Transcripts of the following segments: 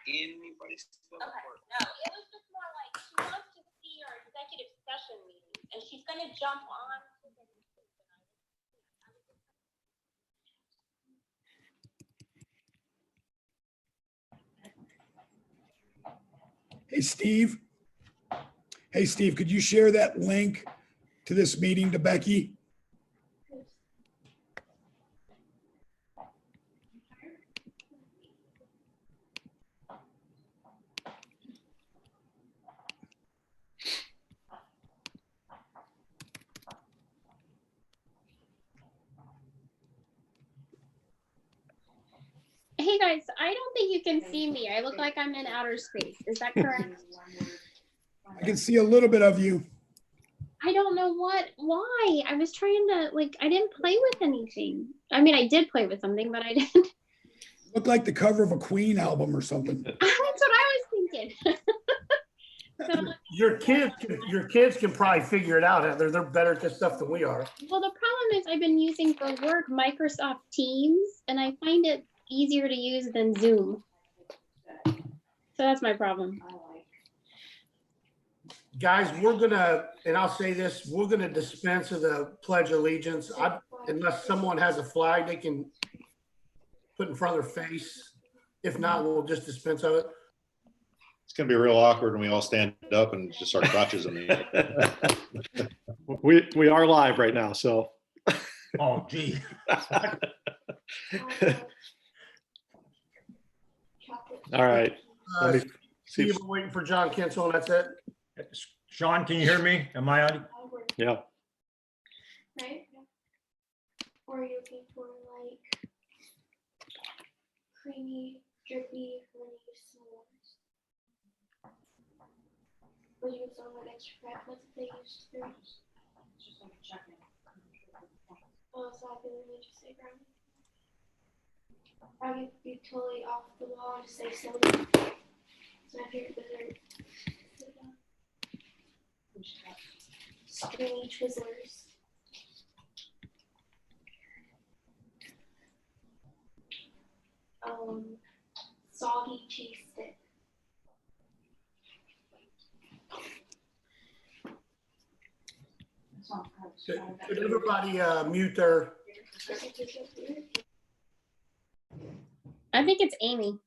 Anybody still at work? No, it was just more like she wants to see our executive session meeting, and she's going to jump on. Hey, Steve. Hey, Steve, could you share that link to this meeting to Becky? Hey guys, I don't think you can see me. I look like I'm in outer space. Is that correct? I can see a little bit of you. I don't know why. I was trying to, like, I didn't play with anything. I mean, I did play with something, but I didn't. Looked like the cover of a Queen album or something. That's what I was thinking. So, Your kids can probably figure it out, Heather. They're better at this stuff than we are. well, the problem is I've been using for work Microsoft Teams, and I find it easier to use than Zoom. So that's my problem. Guys, we're gonna, and I'll say this, we're gonna dispense of the Pledge of Allegiance. Unless someone has a flag they can put in front of their face. If not, we'll just dispense of it. It's going to be real awkward when we all stand up and just our crotches in the air. We are live right now, so. Oh, gee. All right. Let me see if- Steve, we're waiting for John Kinsel, and that's it. Sean, can you hear me? Am I on? Yeah. Right? Or are you looking for like creamy, drippy, honey s'mores? Or you use some like extra crap? That's what they use to use. Just like a check-in. Oh, so I can really just say brown. I would be totally off the wall and just say soda. It's my favorite dessert. Stringy Twizzlers. Soggy cheese stick. Could everybody mute their, I think it's Amy.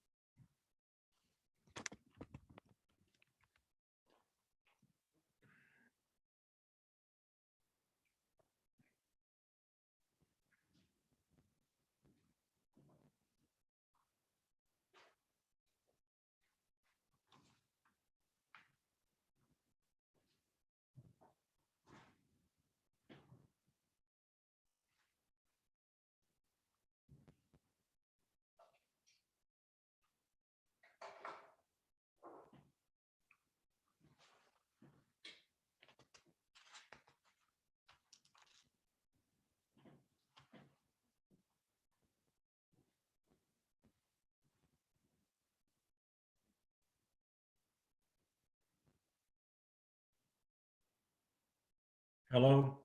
Hello?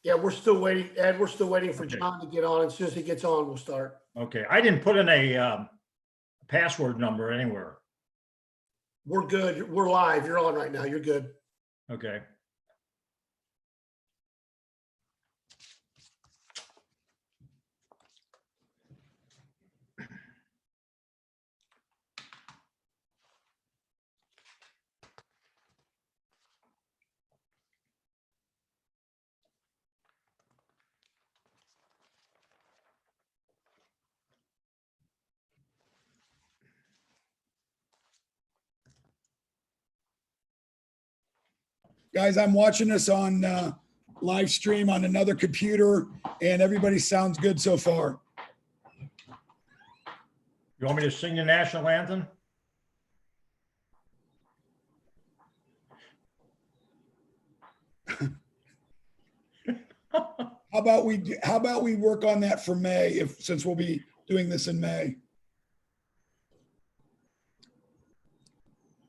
yeah, we're still waiting, Ed, we're still waiting for John to get on. As soon as he gets on, we'll start. Okay, I didn't put in a password number anywhere. We're good. We're live. You're on right now. You're good. Okay. Guys, I'm watching this on live stream on another computer, and everybody sounds good so far. You want me to sing the national anthem? How about we work on that for May, since we'll be doing this in May.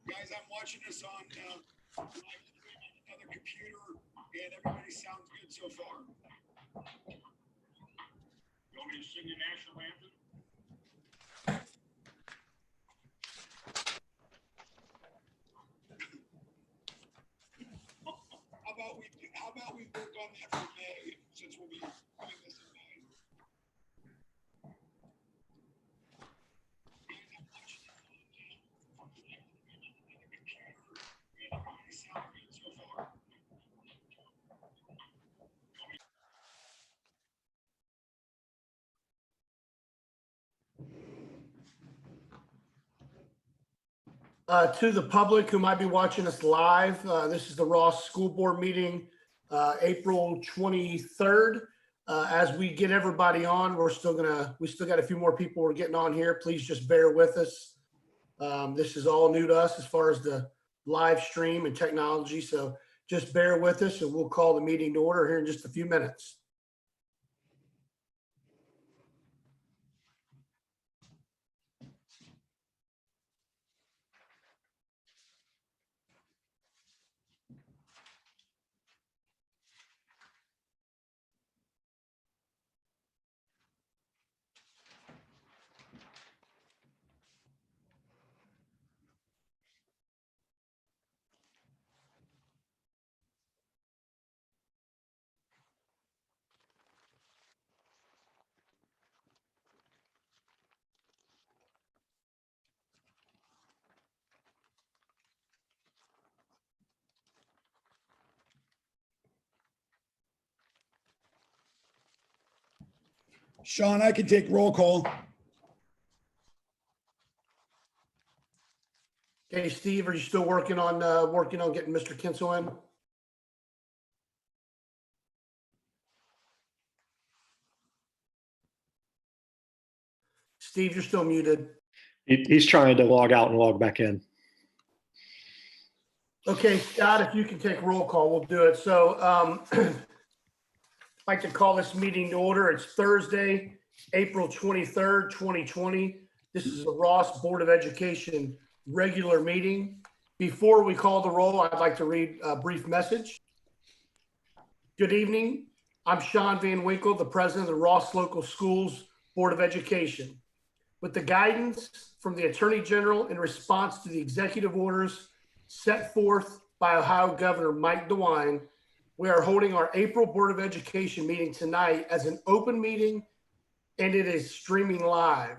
Guys, I'm watching this on live stream on another computer, and everybody sounds good so far. You want me to sing the national anthem? we work on that for May, since we'll be doing this in May? To the public who might be watching us live, this is the Ross School Board meeting, April 23rd. As we get everybody on, we still got a few more people we're getting on here. Please just bear with us. This is all new to us as far as the live stream and technology. So just bear with us and we'll call the meeting to order here in just a few minutes. Sean, I can take roll call. Okay, Steve, are you still working on getting Mr. Kinsel in? Steve, you're still muted. He's trying to log out and log back in. Okay, Scott, if you can take roll call, we'll do it. So I'd like to call this meeting to order. It's Thursday, April 23rd, 2020. This is the Ross Board of Education regular meeting. Before we call the roll, I'd like to read a brief message. Good evening. I'm Sean Van Winkle, the president of the Ross Local Schools Board of Education. With the guidance from the Attorney General in response to the executive orders set forth by Ohio Governor Mike DeWine, we are holding our April Board of Education meeting tonight as an open meeting, and it is streaming live.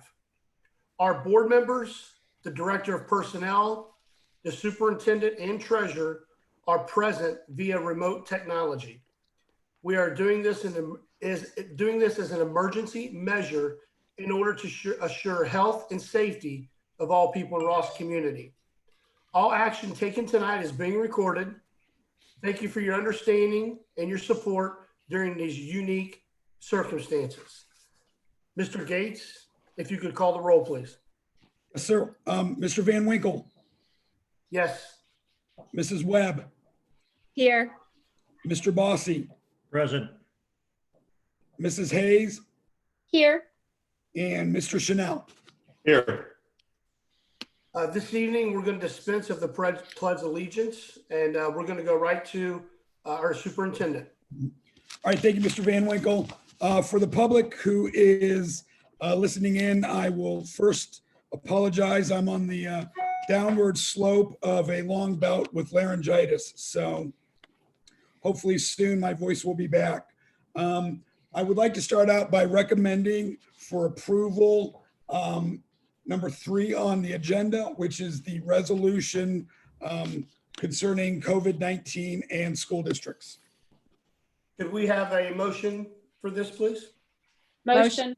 Our board members, the Director of Personnel, the Superintendent, and Treasurer are present via remote technology. We are doing this as an emergency measure in order to assure health and safety of all people in Ross community. All action taken tonight is being recorded. Thank you for your understanding and your support during these unique circumstances. Mr. Gates, if you could call the roll, please. Yes, sir. Mr. Van Winkle, Yes. Mrs. Webb, Here. Mr. Bossy, Present. Mrs. Hayes, Here. and Mr. Chanel. Here. This evening, we're going to dispense of the pledge allegiance, and we're going to go right to our superintendent. All right, thank you, Mr. Van Winkle. For the public who is listening in, I will first apologize. I'm on the downward slope of a long bout with laryngitis, so hopefully soon my voice will be back. I would like to start out by recommending for approval number 3 on the agenda, which is the resolution concerning COVID-19 and school districts. Could we have a motion for this, please? Motion.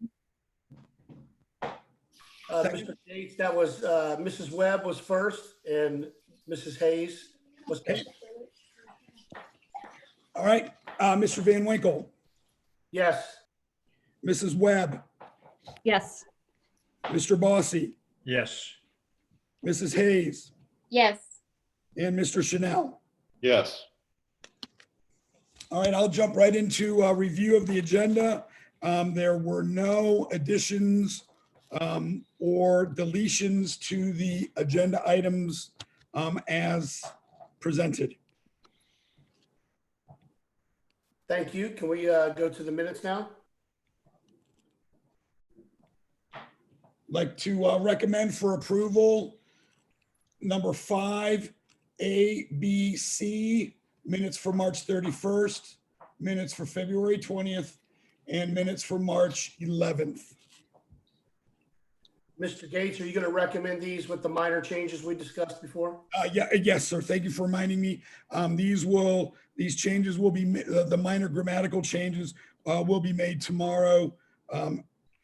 Mr. Gates, that was Mrs. Webb was first, and Mrs. Hayes was second. All right, Mr. Van Winkle, Yes. Mrs. Webb, Yes. Mr. Bossy, Yes. Mrs. Hayes, Yes. and Mr. Chanel. Yes. All right, I'll jump right into a review of the agenda. There were no additions or deletions to the agenda items as presented. Thank you. Can we go to the minutes now? Like to recommend for approval, number 5, A, B, C, minutes for March 31st, minutes for February 20th, and minutes for March 11th. Mr. Gates, are you going to recommend these with the minor changes we discussed before? Yes, sir. Thank you for reminding me. These changes will be, the minor grammatical changes will be made tomorrow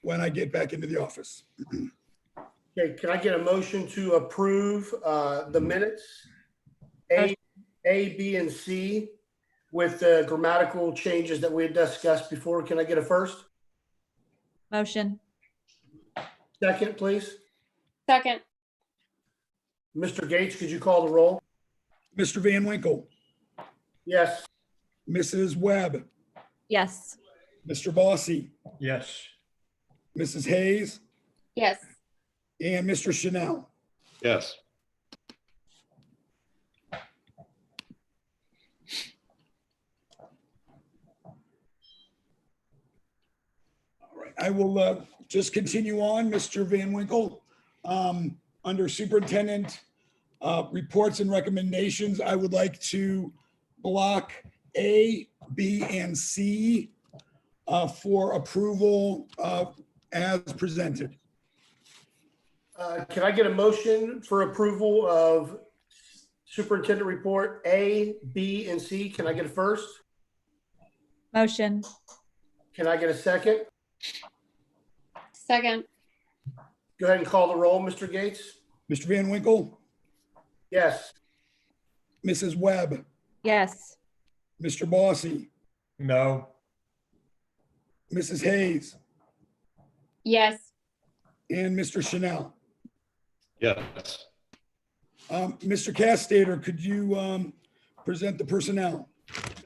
when I get back into the office. Okay, can I get a motion to approve the minutes? A, B, and C with the grammatical changes that we had discussed before. Can I get a first? Motion. Second, please. Second. Mr. Gates, could you call the roll? Mr. Van Winkle, Yes. Mrs. Webb, Yes. Mr. Bossy, Yes. Mrs. Hayes, Yes. and Mr. Chanel. Yes. All right, I will just continue on, Mr. Van Winkle. Under Superintendent reports and recommendations, I would like to block A, B, and C for approval as presented. Can I get a motion for approval of Superintendent Report A, B, and C? Can I get a first? Motion. Can I get a second? Second. Go ahead and call the roll, Mr. Gates. Mr. Van Winkle, Yes. Mrs. Webb, Yes. Mr. Bossy, No. Mrs. Hayes, Yes. and Mr. Chanel. Yes. Mr. Castater, could you present the personnel?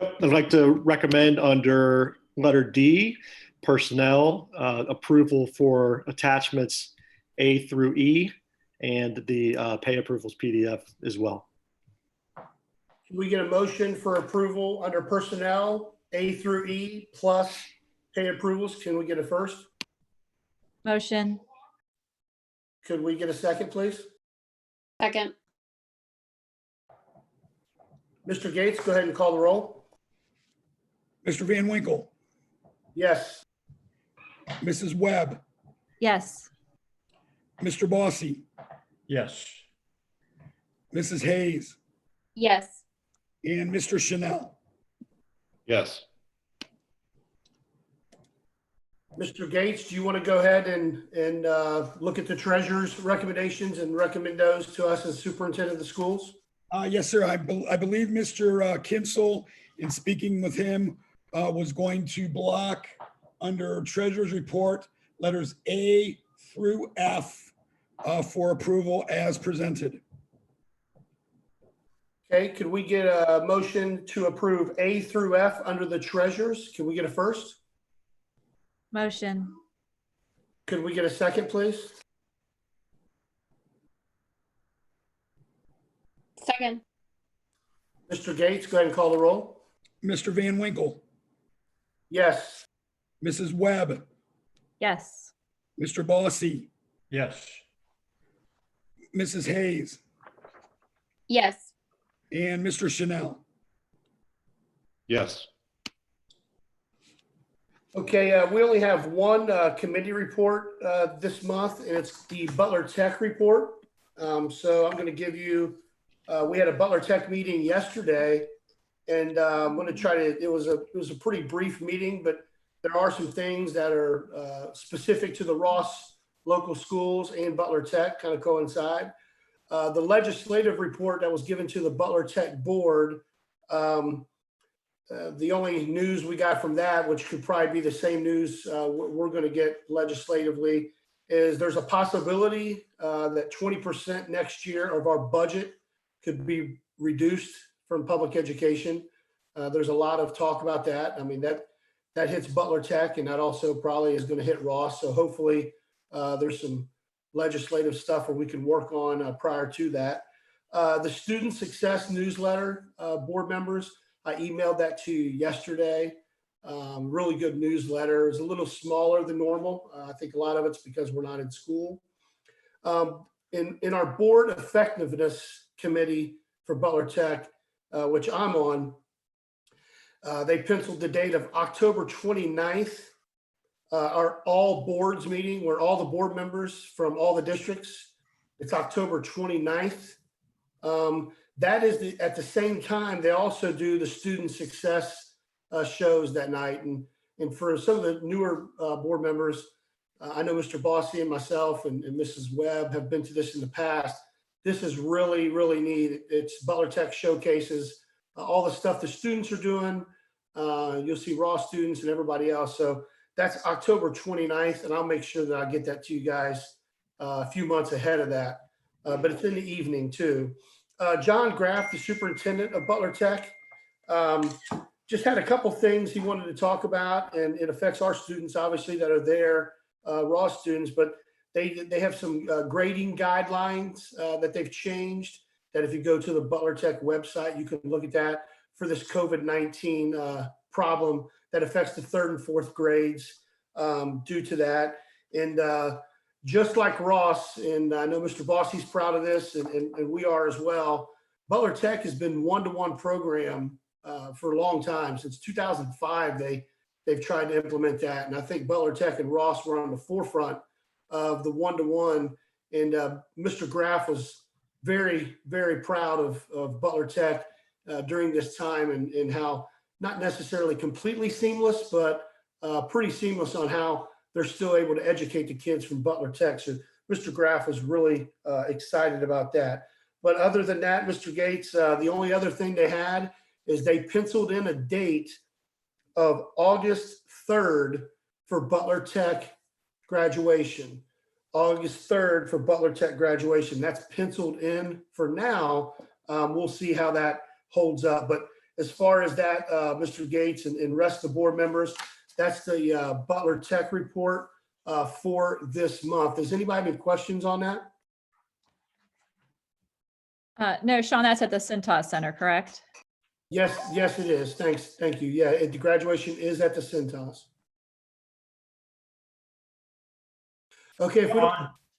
I'd like to recommend under letter D, personnel, approval for attachments A through E, and the pay approvals PDF as well. Can we get a motion for approval under personnel A through E plus pay approvals? Can we get a first? Motion. Could we get a second, please? Second. Mr. Gates, go ahead and call the roll. Mr. Van Winkle, Yes. Mrs. Webb, Yes. Mr. Bossy, Yes. Mrs. Hayes, Yes. and Mr. Chanel. Yes. Mr. Gates, do you want to go ahead and look at the treasurer's recommendations and recommend those to us as superintendent of the schools? Yes, sir. I believe Mr. Kinsel, in speaking with him, was going to block under treasurer's report, letters A through F for approval as presented. Okay, could we get a motion to approve A through F under the treasurers? Can we get a first? Motion. Could we get a second, please? Second. Mr. Gates, go ahead and call the roll. Mr. Van Winkle, Yes. Mrs. Webb, Yes. Mr. Bossy, Yes. Mrs. Hayes, Yes. and Mr. Chanel. Yes. Okay, we only have one committee report this month, and it's the Butler Tech report. So I'm going to give you, we had a Butler Tech meeting yesterday, and I'm going to try to, it was a pretty brief meeting, but there are some things that are specific to the Ross local schools and Butler Tech kind of coincide. The legislative report that was given to the Butler Tech board, the only news we got from that, which could probably be the same news we're going to get legislatively, is there's a possibility that 20% next year of our budget could be reduced from public education. There's a lot of talk about that. I mean, that hits Butler Tech, and that also probably is going to hit Ross. So hopefully there's some legislative stuff where we can work on prior to that. The Student Success Newsletter, board members, I emailed that to you yesterday. Really good newsletter. It's a little smaller than normal. I think a lot of it's because we're not in school. In our board effectiveness committee for Butler Tech, which I'm on, They penciled the date of October 29th, our all boards meeting where all the board members from all the districts. It's October 29th. That is at the same time, they also do the student success shows that night. And for some of the newer board members, I know Mr. Bossy and myself and Mrs. Webb have been to this in the past. This is really, really neat. It's Butler Tech showcases all the stuff the students are doing. You'll see Ross students and everybody else. So that's October 29th, and I'll make sure that I get that to you guys a few months ahead of that. But it's in the evening too. John Graff, the superintendent of Butler Tech, just had a couple things he wanted to talk about, and it affects our students, obviously, that are there, Ross students, but they have some grading guidelines that they've changed, that if you go to the Butler Tech website, you can look at that for this COVID-19 problem that affects the 3rd and 4th grades due to that. And just like Ross, and I know Mr. Bossy's proud of this, and we are as well, Butler Tech has been one-to-one program for a long time. Since 2005, they've tried to implement that. And I think Butler Tech and Ross were on the forefront of the one-to-one. And Mr. Graff was very, very proud of Butler Tech during this time, and how not necessarily completely seamless, but pretty seamless on how they're still able to educate the kids from Butler Tech. So Mr. Graff was really excited about that. But other than that, Mr. Gates, the only other thing they had is they penciled in a date of August 3rd for Butler Tech graduation. August 3rd for Butler Tech graduation. That's penciled in for now. We'll see how that holds up. But as far as that, Mr. Gates and rest of the board members, that's the Butler Tech report for this month. Does anybody have any questions on that? No, Sean, that's at the Cintas Center, correct? Yes, it is. Thanks. Thank you. Yeah, the graduation is at the Cintas. Okay. If we don't,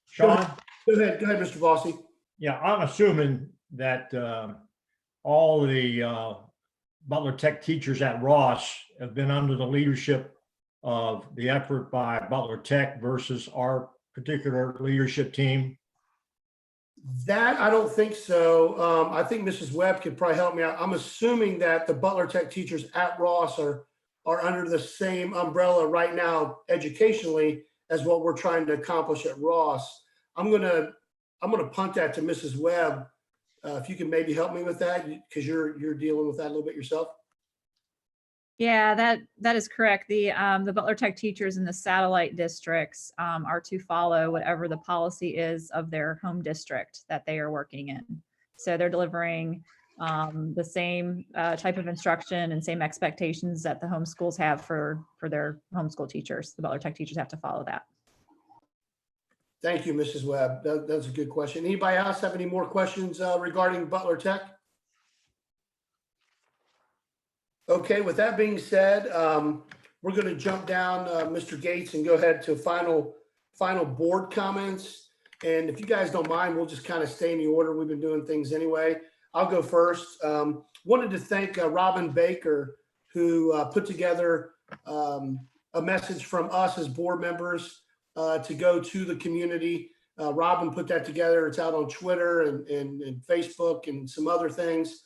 Sean, go ahead, Mr. Bossy. yeah, I'm assuming that all the Butler Tech teachers at Ross have been under the leadership of the effort by Butler Tech versus our particular leadership team. That I don't think so. I think Mrs. Webb could probably help me out. I'm assuming that the Butler Tech teachers at Ross are under the same umbrella right now educationally as what we're trying to accomplish at Ross. I'm gonna punt that to Mrs. Webb. If you can maybe help me with that, because you're dealing with that a little bit yourself. Yeah, that is correct. The Butler Tech teachers in the satellite districts are to follow whatever the policy is of their home district that they are working in. So they're delivering the same type of instruction and same expectations that the homeschools have for their homeschool teachers. The Butler Tech teachers have to follow that. Thank you, Mrs. Webb. That's a good question. Anybody else have any more questions regarding Butler Tech? Okay, with that being said, we're going to jump down, Mr. Gates, and go ahead to final board comments. And if you guys don't mind, we'll just kind of stay in the order we've been doing things anyway. I'll go first. Wanted to thank Robin Baker, who put together a message from us as board members to go to the community. Robin put that together. It's out on Twitter and Facebook and some other things.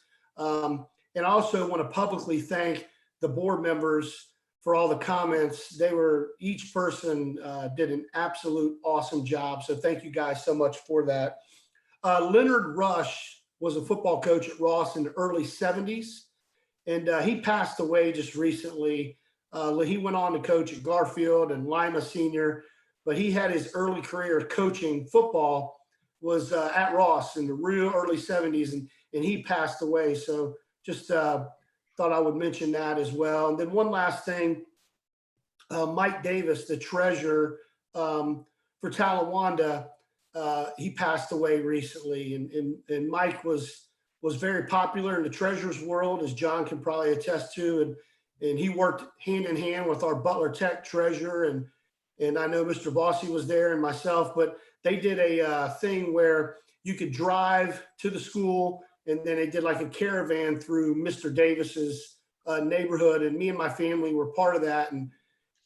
And I also want to publicly thank the board members for all the comments. Each person did an absolute awesome job. So thank you guys so much for that. Leonard Rush was a football coach at Ross in the early 70s. And he passed away just recently. He went on to coach at Garfield and Lima Senior, but he had his early career coaching football was at Ross in the real early 70s, and he passed away. So just thought I would mention that as well. And then one last thing, Mike Davis, the treasurer for Talawanda, he passed away recently. And Mike was very popular in the treasurer's world, as John can probably attest to. And he worked hand in hand with our Butler Tech treasurer. And I know Mr. Bossy was there and myself, but they did a thing where you could drive to the school, and then they did like a caravan through Mr. Davis's neighborhood, and me and my family were part of that.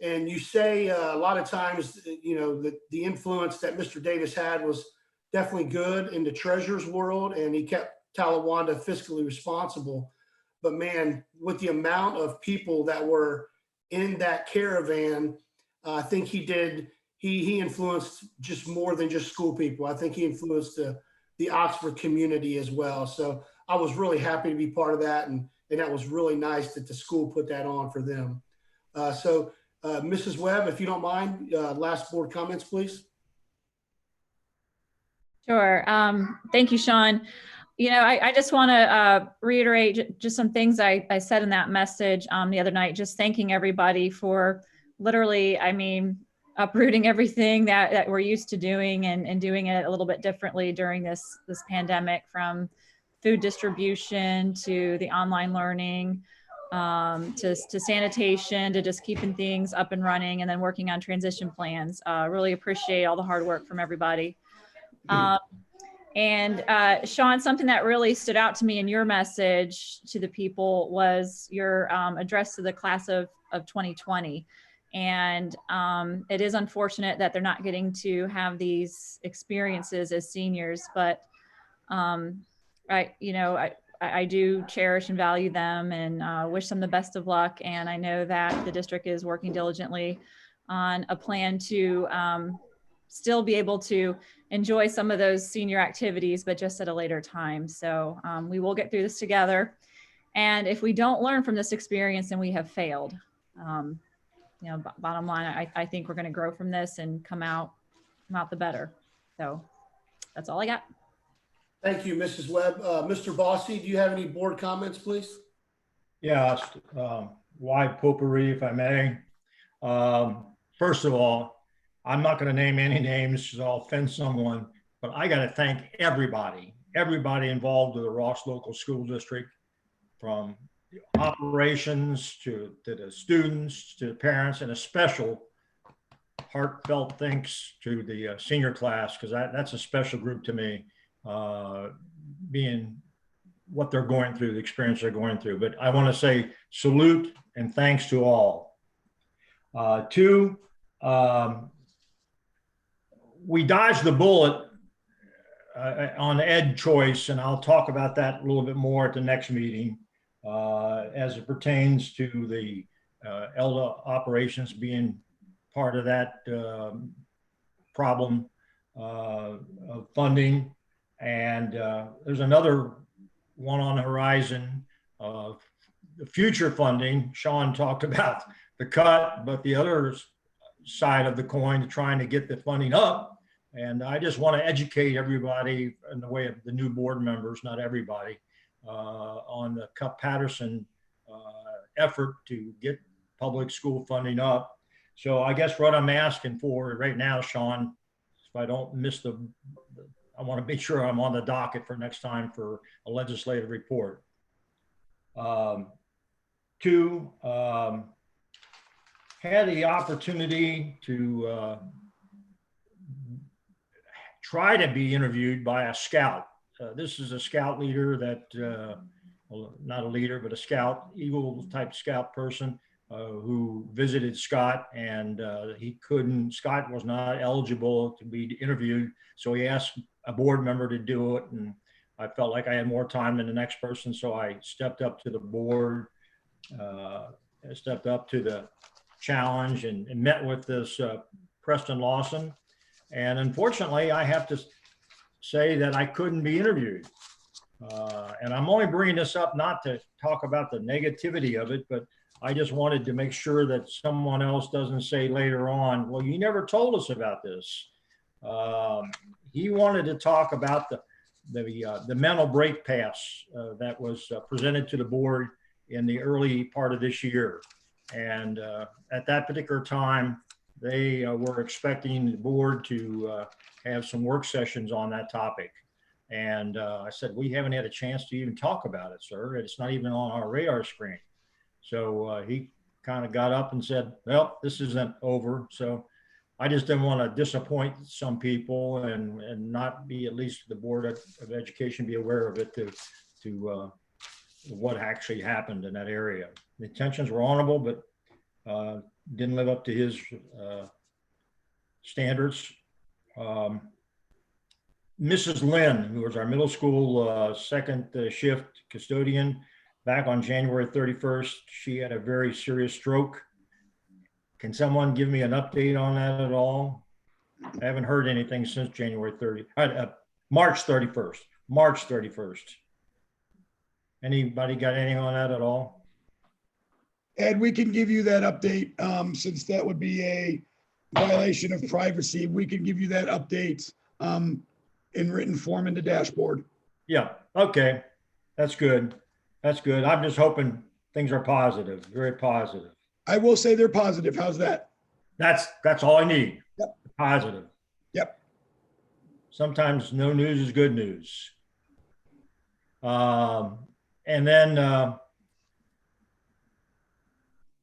And you say a lot of times, the influence that Mr. Davis had was definitely good in the treasurer's world, and he kept Talawanda fiscally responsible. But man, with the amount of people that were in that caravan, I think he influenced just more than just school people. I think he influenced the Oxford community as well. So I was really happy to be part of that. And that was really nice that the school put that on for them. Mrs. Webb, if you don't mind, last board comments, please. Sure. Thank you, Sean. I just want to reiterate just some things I said in that message the other night, just thanking everybody for literally, uprooting everything that we're used to doing and doing it a little bit differently during this pandemic, from food distribution to the online learning, to sanitation, to just keeping things up and running, and then working on transition plans. Really appreciate all the hard work from everybody. And Sean, something that really stood out to me in your message to the people was your address to the class of 2020. And it is unfortunate that they're not getting to have these experiences as seniors, but I do cherish and value them, and wish them the best of luck. And I know that the district is working diligently on a plan to still be able to enjoy some of those senior activities, but just at a later time. So we will get through this together. And if we don't learn from this experience, then we have failed. Bottom line, I think we're going to grow from this and come out the better. So that's all I got. Thank you, Mrs. Webb. Mr. Bossy, do you have any board comments, please? Yeah, wide potpourri, if I may. First of all, I'm not going to name any names because I'll offend someone, but I got to thank everybody involved with the Ross Local School District, from operations to the students, to the parents, and a special heartfelt thanks to the senior class, because that's a special group to me, being what they're going through, the experience they're going through. But I want to say salute and thanks to all. Two, we dodged the bullet on ed choice, and I'll talk about that a little bit more at the next meeting, as it pertains to the ELDA operations being part of that problem of funding. And there's another one on the horizon of the future funding. Sean talked about the cut, but the other side of the coin, trying to get the funding up. And I just want to educate everybody in the way of the new board members, not everybody, on the Cup-Patterson effort to get public school funding up. So I guess what I'm asking for right now, Sean, if I don't miss I want to make sure I'm on the docket for next time for a legislative report. Two, had the opportunity to try to be interviewed by a scout. This is a scout leader that, well, not a leader, but a scout, Eagle type scout person who visited Scott, and Scott was not eligible to be interviewed. So he asked a board member to do it. And I felt like I had more time than the next person. So I stepped up to the board, I stepped up to the challenge and met with this Preston Lawson. And unfortunately, I have to say that I couldn't be interviewed. And I'm only bringing this up not to talk about the negativity of it, but I just wanted to make sure that someone else doesn't say later on, well, you never told us about this. He wanted to talk about the mental break pass that was presented to the board in the early part of this year. And at that particular time, they were expecting the board to have some work sessions on that topic. And I said, we haven't had a chance to even talk about it, sir. It's not even on our radar screen. So he kind of got up and said, well, this isn't over. So I just didn't want to disappoint some people and not be, at least the Board of Education, be aware of it to what actually happened in that area. The intentions were honorable, but didn't live up to his standards. Mrs. Lynn, who was our middle school second shift custodian, back on January 31st, she had a very serious stroke. Can someone give me an update on that at all? I haven't heard anything since March 31st. March 31st. Anybody got anything on that at all? Ed, we can give you that update, since that would be a violation of privacy. We can give you that update in written form in the dashboard. Yeah, okay. That's good. That's good. I'm just hoping things are positive, very positive. I will say they're positive. How's that? That's all I need. Yep. Positive. Yep. Sometimes no news is good news. And then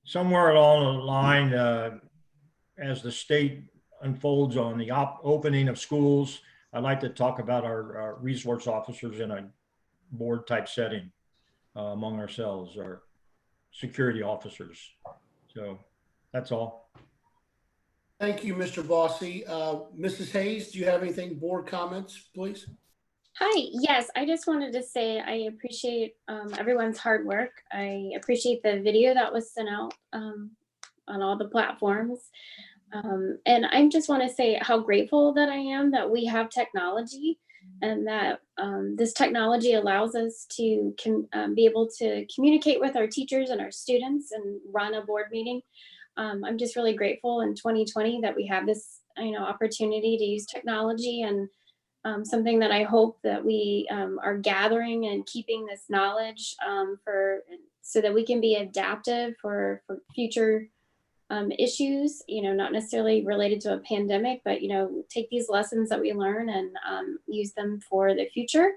somewhere along the line, as the state unfolds on the opening of schools, I'd like to talk about our resource officers in a board type setting among ourselves, our security officers. So that's all. Thank you, Mr. Bossy. Mrs. Hayes, do you have anything, board comments, please? Hi, yes, I just wanted to say I appreciate everyone's hard work. I appreciate the video that was sent out on all the platforms. And I just want to say how grateful that I am that we have technology and that this technology allows us to be able to communicate with our teachers and our students and run a board meeting. I'm just really grateful in 2020 that we have this, opportunity to use technology, and something that I hope that we are gathering and keeping this knowledge so that we can be adaptive for future issues, not necessarily related to a pandemic, but, take these lessons that we learn and use them for the future.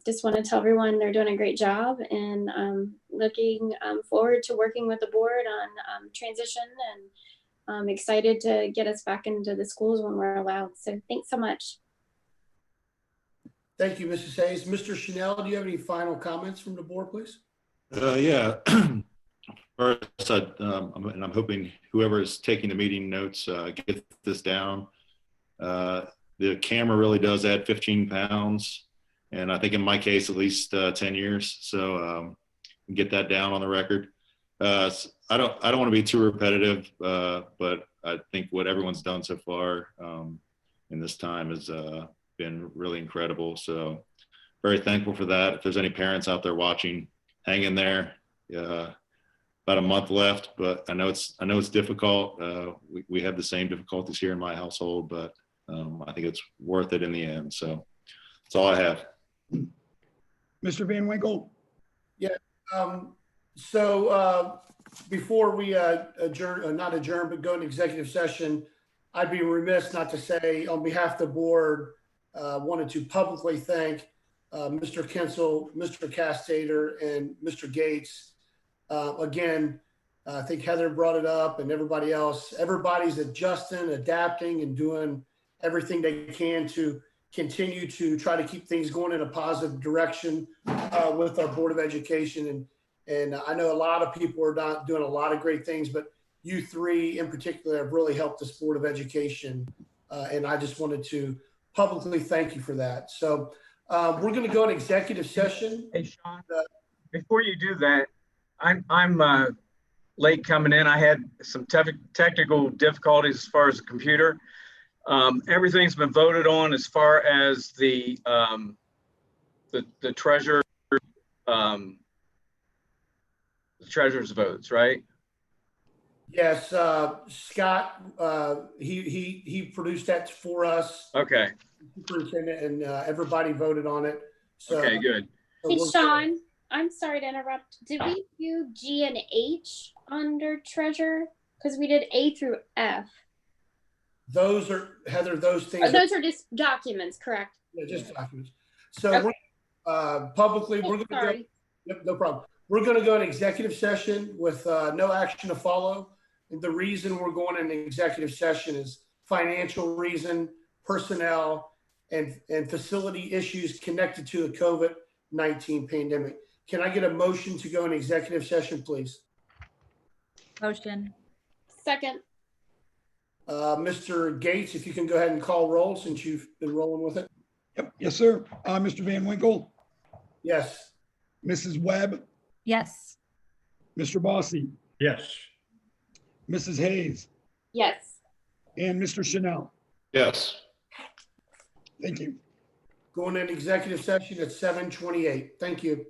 Just want to tell everyone they're doing a great job, and looking forward to working with the board on transition, and I'm excited to get us back into the schools when we're allowed. So thanks so much. Thank you, Mrs. Hayes. Mr. Chanel, do you have any final comments from the board, please? Yeah. First, and I'm hoping whoever is taking the meeting notes get this down. The camera really does add 15 pounds. And I think in my case, at least 10 years. So get that down on the record. I don't want to be too repetitive, but I think what everyone's done so far in this time has been really incredible. So very thankful for that. If there's any parents out there watching, hang in there. About a month left, but I know it's difficult. We have the same difficulties here in my household, but I think it's worth it in the end. So that's all I have. Mr. Van Winkle? Yeah. So before we not adjourn, but go into executive session, I'd be remiss not to say on behalf of the board, wanted to publicly thank Mr. Kinsel, Mr. Castater, and Mr. Gates. Again, I think Heather brought it up, and everybody else. Everybody's adjusting, adapting, and doing everything they can to continue to try to keep things going in a positive direction with our Board of Education. And I know a lot of people are not doing a lot of great things, but you three in particular have really helped this Board of Education. And I just wanted to publicly thank you for that. So we're going to go in executive session. Hey, Sean, before you do that, I'm late coming in. I had some technical difficulties as far as the computer. Everything's been voted on as far as the treasurer, the treasurer's votes, right? Yes, Scott, he produced that for us. Okay. Superintendent, and everybody voted on it. So, okay, good. Hey, Sean, I'm sorry to interrupt. Did we do G and H under treasurer? Because we did A through F. Those are, Heather, those things. Those are just documents, correct? Yeah, just documents. So okay. Publicly, we're going to go. Yep, no problem. We're going to go in executive session with no action to follow. And the reason we're going in executive session is financial reason, personnel, and facility issues connected to the COVID-19 pandemic. Can I get a motion to go in executive session, please? Motion. Second, Mr. Gates, if you can go ahead and call roll since you've been rolling with it. Yep, yes, sir. Mr. Van Winkle, Yes. Mrs. Webb, Yes. Mr. Bossy, Yes. Mrs. Hayes, yes. and Mr. Chanel. Yes. Thank you. Going in executive session at 7:28. Thank you.